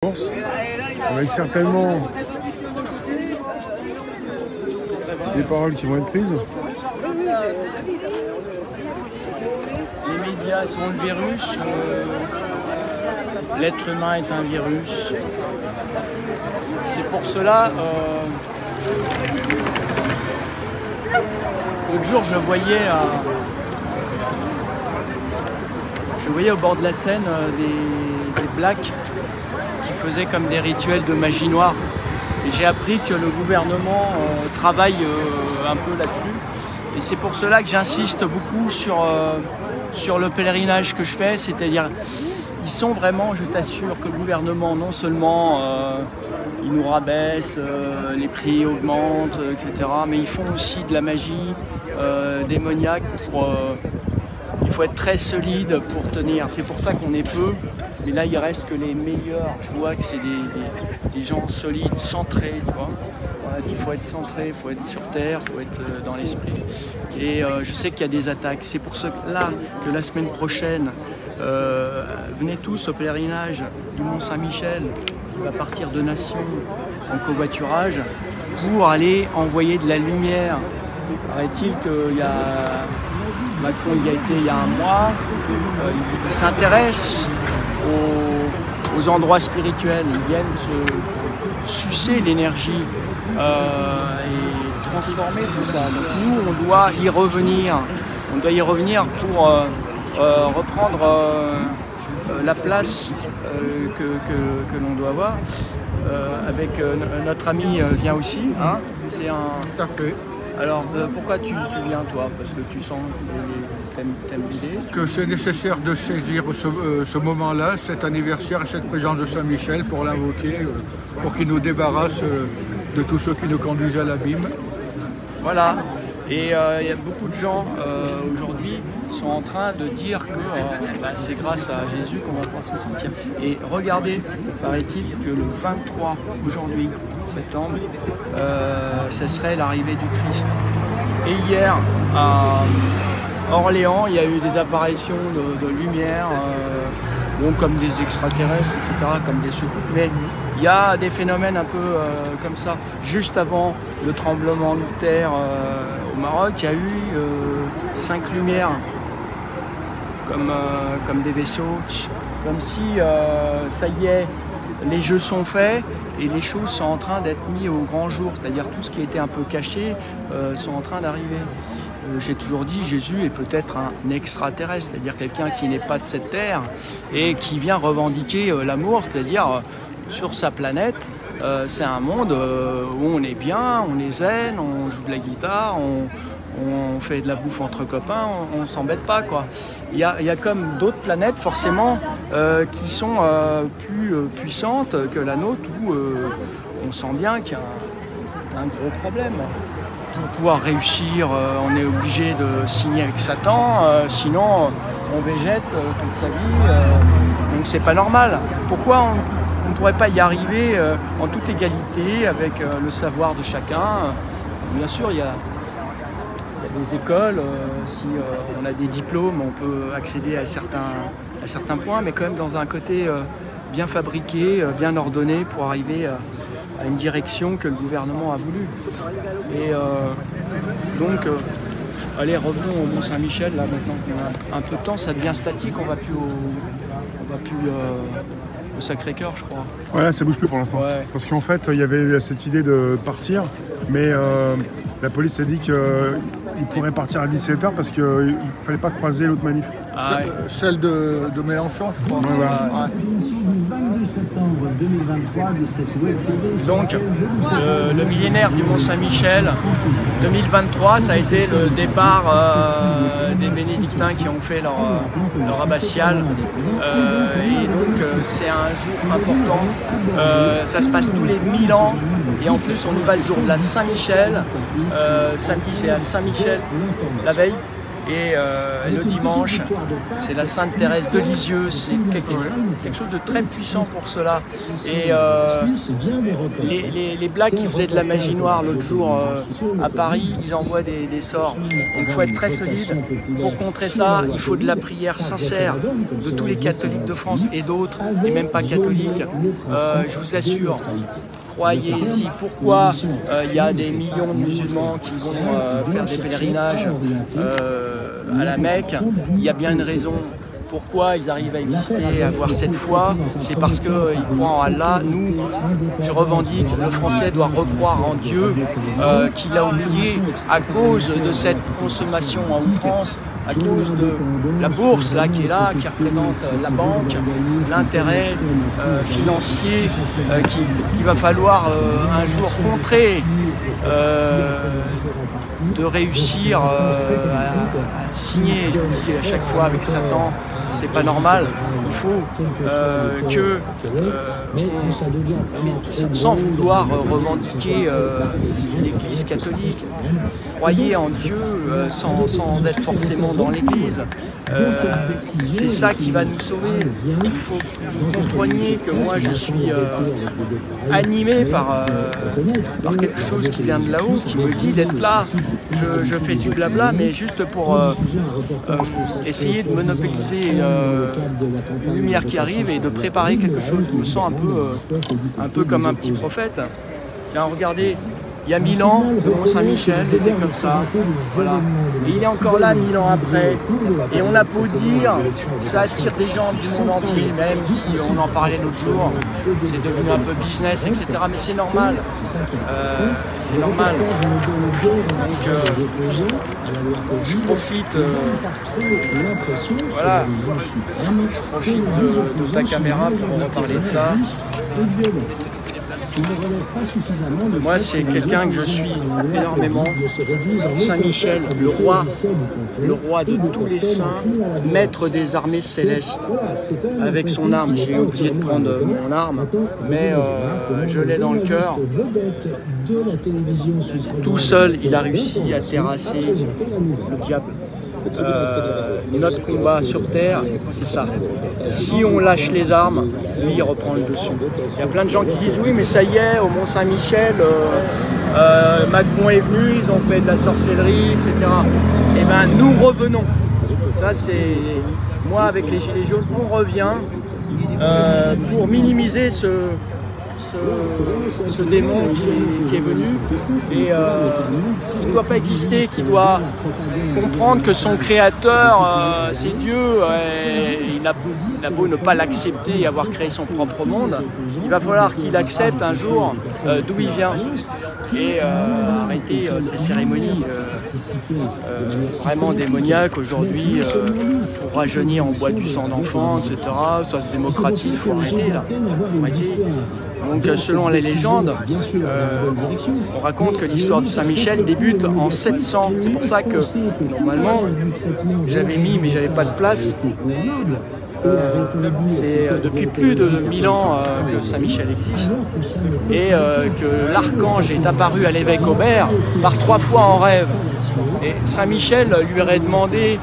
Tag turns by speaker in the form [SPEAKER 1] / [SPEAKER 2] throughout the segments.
[SPEAKER 1] Avec certainement des paroles qui vont être prises.
[SPEAKER 2] Les médias sont le virus, l'être humain est un virus. C'est pour cela, l'autre jour je voyais au bord de la Seine des blacks qui faisaient comme des rituels de magie noire. Et j'ai appris que le gouvernement travaille un peu là-dessus. Et c'est pour cela que j'insiste beaucoup sur le pèlerinage que je fais, c'est-à-dire ils sont vraiment, je t'assure, que le gouvernement, non seulement il nous rabaisse, les prix augmentent, etc., mais ils font aussi de la magie démoniaque il faut être très solide pour tenir. C'est pour ça qu'on est peu. Mais là, il reste que les meilleurs. Je vois que c'est des gens solides, centrés. Tu vois. Il faut être centré, il faut être sur terre, il faut être dans l'esprit. Et je sais qu'il y a des attaques. C'est pour cela que la semaine prochaine, venez tous au pèlerinage du Mont-Saint-Michel, qui va partir de Nation en covoiturage, pour aller envoyer de la lumière. Paraît-il qu'il y a... Macron y a été il y a un mois, il s'intéresse aux endroits spirituels, ils viennent se sucer l'énergie et transformer tout ça. Donc nous, on doit y revenir pour reprendre la place que l'on doit avoir. Avec notre ami vient aussi, hein, c'est un...
[SPEAKER 1] Tout à fait.
[SPEAKER 2] Alors, pourquoi tu viens, toi? Parce que tu sens que t'aimes l'idée?
[SPEAKER 1] Que c'est nécessaire de saisir ce moment-là, cet anniversaire et cette présence de Saint-Michel pour l'invoquer, pour qu'il nous débarrasse de tous ceux qui nous conduisent à l'abîme.
[SPEAKER 2] Voilà. Et il y a beaucoup de gens aujourd'hui qui sont en train de dire que c'est grâce à Jésus qu'on va pouvoir s'en sortir. Et regardez, paraît-il que le 23 aujourd'hui, septembre, ce serait l'arrivée du Christ. Et hier, à Orléans, il y a eu des apparitions de lumière, comme des extraterrestres, etc., comme des soucoupes. Mais il y a des phénomènes un peu comme ça. Juste avant le tremblement de terre au Maroc, il y a eu 5 lumières, comme des vaisseaux, comme si ça y est, les jeux sont faits et les choses sont en train d'être mises au grand jour, c'est-à-dire tout ce qui était un peu caché sont en train d'arriver. J'ai toujours dit, Jésus est peut-être un extraterrestre, c'est-à-dire quelqu'un qui n'est pas de cette terre et qui vient revendiquer l'amour, c'est-à-dire sur sa planète, c'est un monde où on est bien, on est zen, on joue de la guitare, on fait de la bouffe entre copains, on s'embête pas, quoi. Il y a comme d'autres planètes forcément qui sont plus puissantes que la nôtre où on sent bien qu'il y a un gros problème. Pour pouvoir réussir, on est obligé de signer avec Satan, sinon on végète toute sa vie, donc c'est pas normal. Pourquoi on ne pourrait pas y arriver en toute égalité avec le savoir de chacun? Bien sûr, il y a des écoles, si on a des diplômes, on peut accéder à certains points, mais quand même dans un côté bien fabriqué, bien ordonné pour arriver à une direction que le gouvernement a voulu. Et donc, allez, revenons au Mont-Saint-Michel, là maintenant qu'on a un peu de temps, ça devient statique, on va plus au Sacré-Cœur, je crois.
[SPEAKER 1] Voilà, ça bouge plus pour l'instant. Ouais. Parce qu'en fait, il y avait cette idée de partir, mais la police a dit qu'il pourrait partir à 17h parce qu'il ne fallait pas croiser l'autre manif.
[SPEAKER 2] Ah, ouais.
[SPEAKER 1] Celle de Mélenchon, je crois. Ouais.
[SPEAKER 2] Donc, le millénaire du Mont-Saint-Michel 2023, ça a été le départ des bénédictins qui ont fait leur abbatiale. Et donc, c'est un jour important. Ça se passe tous les 1000 ans. Et en plus, on y va le jour de la Saint-Michel. Samedi, c'est à Saint-Michel, la veille. Et le dimanche, c'est la Sainte Thérèse de Lisieux, c'est quelque chose de très puissant pour cela. Et les Blacks qui faisaient de la magie noire l'autre jour à Paris, ils envoient des sorts. Donc il faut être très solide. Pour contrer ça, il faut de la prière sincère de tous les catholiques de France et d'autres, et même pas catholiques. Je vous assure, croyez-y. Pourquoi il y a des millions de musulmans qui vont faire des pèlerinages à la Mecque? Il y a bien une raison. Pourquoi ils arrivent à exister, à avoir cette foi? C'est parce qu'ils croient en Allah. Nous, je revendique, le Français doit recroire en Dieu, qu'il a oublié à cause de cette consommation en outrance, à cause de la bourse là, qui est là, qui représente la banque, l'intérêt financier qu'il va falloir un jour contrer, de réussir à signer, je vous dis à chaque fois avec Satan. C'est pas normal, il faut sans vouloir revendiquer l'Église catholique, croyez en Dieu sans être forcément dans l'Église. C'est ça qui va nous sauver. Il faut que vous compreniez que moi je suis animé par quelque chose qui vient de là-haut, qui me dit d'être là. Je fais du blabla, mais juste pour essayer de monopoliser une lumière qui arrive et de préparer quelque chose. Je me sens un peu comme un petit prophète. Là, regardez, il y a 1000 ans, le Mont-Saint-Michel était comme ça, voilà. Et il est encore là 1000 ans après. Et on a beau dire, ça attire des gens du monde entier, même si on en parlait l'autre jour, c'est devenu un peu business, etc. Mais c'est normal. C'est normal. Donc, je profite, voilà, je profite de ta caméra pour reparler de ça. Moi, c'est quelqu'un que je suis énormément. Saint-Michel, le roi de tous les saints, maître des armées célestes. Avec son arme, j'ai oublié de prendre mon arme, mais je l'ai dans le cœur. Tout seul, il a réussi à terrasser le diable. Notre combat sur Terre, c'est ça. Si on lâche les armes, lui il reprend le dessus. Il y a plein de gens qui disent oui mais ça y est, au Mont-Saint-Michel, Macron est venu, ils ont fait de la sorcellerie, etc. Et bien nous revenons. Ça c'est moi avec les Gilets jaunes, on revient pour minimiser ce démon qui est venu et qui ne doit pas exister, qui doit comprendre que son créateur, c'est Dieu, il a beau ne pas l'accepter et avoir créé son propre monde, il va falloir qu'il accepte un jour d'où il vient et arrêter ces cérémonies vraiment démoniaques aujourd'hui pour rajeunir en boit du sang d'enfant, etc. Ça se démocratise, il faut arrêter là. Donc selon les légendes, on raconte que l'histoire de Saint-Michel débute en 700. C'est pour ça que normalement j'avais mis, mais j'avais pas de place. C'est depuis plus de 1000 ans que Saint-Michel existe et que l'archange est apparu à l'évêque Aubert par 3 fois en rêve. Et Saint-Michel lui aurait demandé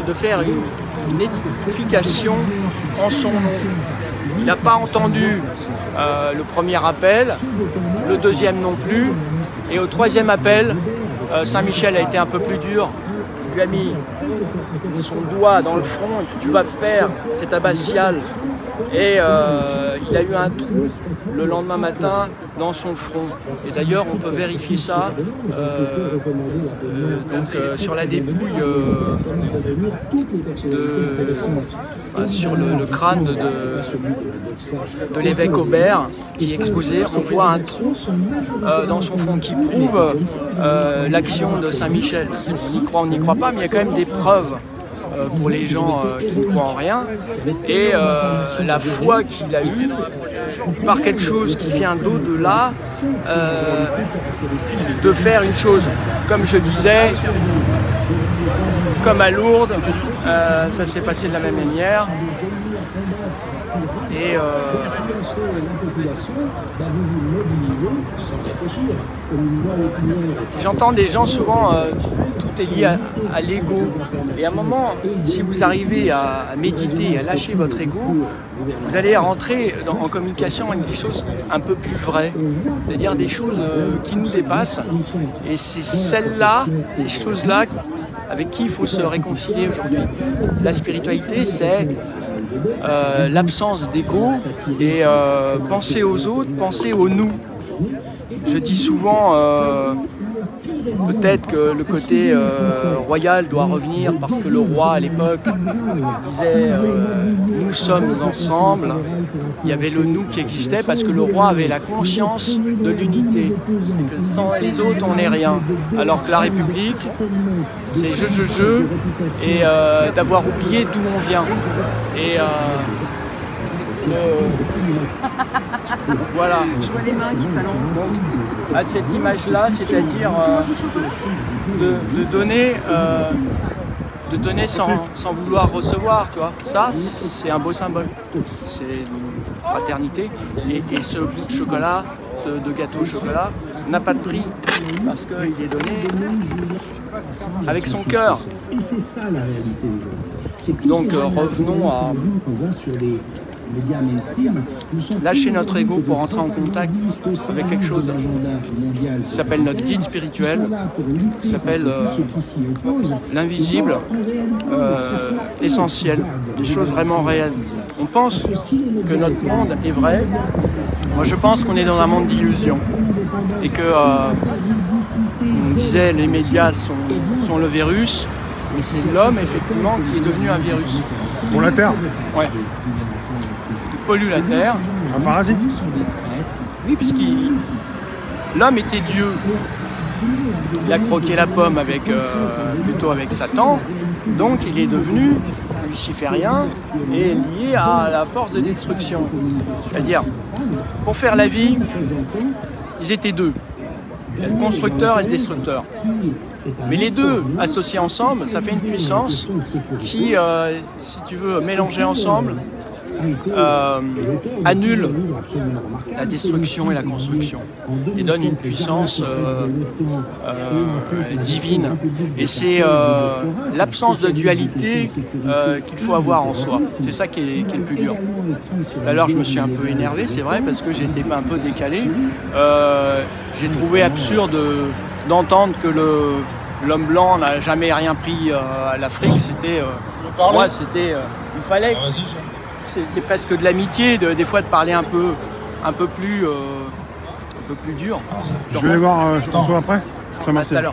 [SPEAKER 2] de faire une édification en son nom. Il n'a pas entendu le premier appel, le deuxième non plus, et au 3e appel, Saint-Michel a été un peu plus dur. Il lui a mis son doigt dans le front et tu vas faire cette abbatiale. Et il a eu un trou le lendemain matin dans son front. Et d'ailleurs, on peut vérifier ça sur la dépouille sur le crâne de l'évêque Aubert qui est exposé. On voit un trou dans son front qui prouve l'action de Saint-Michel. On n'y croit pas, mais il y a quand même des preuves pour les gens qui ne croient en rien. Et la foi qu'il a eue par quelque chose qui vient d'au-delà, de faire une chose, comme je disais, comme à Lourdes, ça s'est passé de la même manière. Et j'entends des gens souvent, tout est lié à l'ego. Et à un moment, si vous arrivez à méditer, à lâcher votre ego, vous allez rentrer en communication avec des choses un peu plus vraies, c'est-à-dire des choses qui nous dépassent. Et c'est celles-là, ces choses-là, avec qui il faut se réconcilier aujourd'hui. La spiritualité, c'est l'absence d'ego et penser aux autres, penser au nous. Je dis souvent, peut-être que le côté royal doit revenir parce que le roi à l'époque disait nous sommes ensemble. Il y avait le nous qui existait parce que le roi avait la conscience de l'unité. C'est que sans les autres on n'est rien. Alors que la République, c'est je et d'avoir oublié d'où on vient. Et voilà.
[SPEAKER 3] Je vois les mains qui s'annoncent.
[SPEAKER 2] À cette image-là, c'est-à-dire de donner sans vouloir recevoir, tu vois. Ça, c'est un beau symbole. C'est une fraternité. Et ce bout de chocolat, de gâteau au chocolat, n'a pas de prix parce qu'il est donné avec son cœur.
[SPEAKER 4] Et c'est ça la réalité aujourd'hui.
[SPEAKER 2] Donc revenons à lâcher notre ego pour entrer en contact avec quelque chose qui s'appelle notre guide spirituel, qui s'appelle l'invisible, essentiel, des choses vraiment réelles. On pense que notre monde est vrai. Moi je pense qu'on est dans un monde d'illusions et que on disait les médias sont le virus, mais c'est l'homme effectivement qui est devenu un virus.
[SPEAKER 1] Pour la Terre?
[SPEAKER 2] Ouais. Pollue la terre.
[SPEAKER 1] Un parasite?
[SPEAKER 2] Oui, puisque l'homme était Dieu. Il a croqué la pomme plutôt avec Satan, donc il est devenu luciférien et lié à la force de destruction. C'est-à-dire, pour faire la vie, ils étaient deux, le constructeur et le destructeur. Mais les deux associés ensemble, ça fait une puissance qui, si tu veux, mélanger ensemble, annule la destruction et la construction et donne une puissance divine. Et c'est l'absence de dualité qu'il faut avoir en soi. C'est ça qui est le plus dur. Tout à l'heure, je me suis un peu énervé, c'est vrai, parce que j'étais un peu décalé. J'ai trouvé absurde d'entendre que l'homme blanc n'a jamais rien pris à l'Afrique. C'était, moi, c'était, il fallait. C'est presque de l'amitié, des fois de parler un peu plus dur.
[SPEAKER 1] Je vais aller voir, je t'en souviens après. Je te remercie.
[SPEAKER 2] À tout à l'heure.